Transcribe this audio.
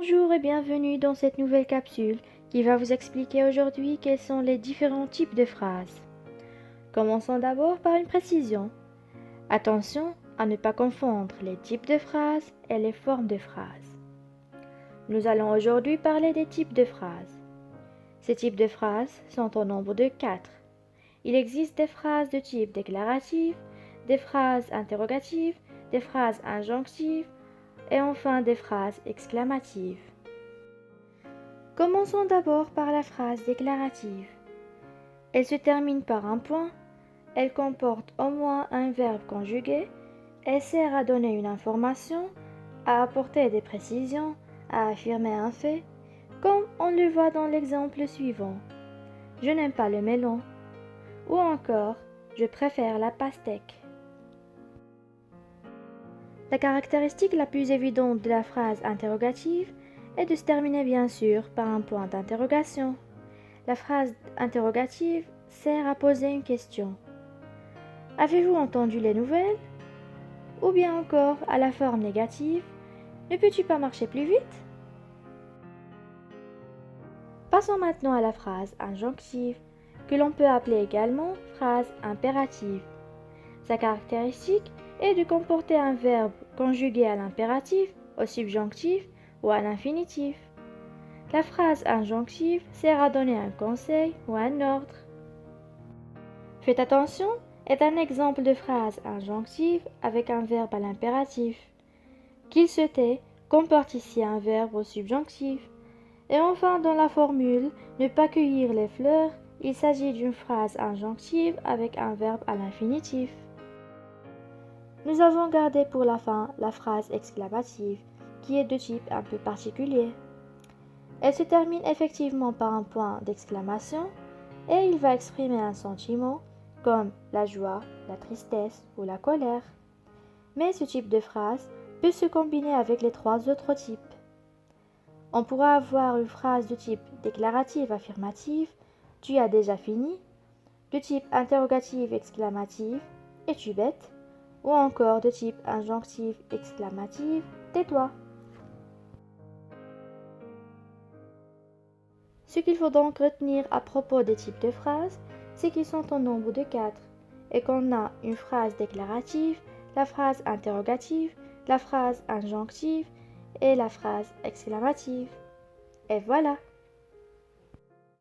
Bonjour et bienvenue dans cette nouvelle capsule qui va vous expliquer aujourd'hui quels sont les différents types de phrases. Commençons d'abord par une précision. Attention à ne pas confondre les types de phrases et les formes de phrases. Nous allons aujourd'hui parler des types de phrases. Ces types de phrases sont au nombre de 4. Il existe des phrases de type déclaratif, des phrases interrogatives, des phrases injonctives et enfin des phrases exclamatives. Commençons d'abord par la phrase déclarative. Elle se termine par un point, elle comporte au moins un verbe conjugué, elle sert à donner une information, à apporter des précisions, à affirmer un fait, comme on le voit dans l'exemple suivant. Je n'aime pas le melon. Ou encore, je préfère la pastèque. La caractéristique la plus évidente de la phrase interrogative est de se terminer bien sûr par un point d'interrogation. La phrase interrogative sert à poser une question. Avez-vous entendu les nouvelles? Ou bien encore à la forme négative, ne peux-tu pas marcher plus vite? Passons maintenant à la phrase injonctive, que l'on peut appeler également phrase impérative. Sa caractéristique est de comporter un verbe conjugué à l'impératif, au subjonctif ou à l'infinitif. La phrase injonctive sert à donner un conseil ou un ordre. Faites attention est un exemple de phrase injonctive avec un verbe à l'impératif. Qu'il se tait comporte ici un verbe au subjonctif. Et enfin, dans la formule ne pas cueillir les fleurs, il s'agit d'une phrase injonctive avec un verbe à l'infinitif. Nous avons gardé pour la fin la phrase exclamative, qui est de type un peu particulier. Elle se termine effectivement par un point d'exclamation et il va exprimer un sentiment comme la joie, la tristesse ou la colère. Mais ce type de phrase peut se combiner avec les trois autres types. On pourra avoir une phrase de type déclarative affirmative, tu as déjà fini, de type interrogative exclamative, es-tu bête, ou encore de type injonctive exclamative, tais-toi. Ce qu'il faut donc retenir à propos des types de phrases, c'est qu'ils sont au nombre de 4 et qu'on a une phrase déclarative, la phrase interrogative, la phrase injonctive et la phrase exclamative. Et voilà!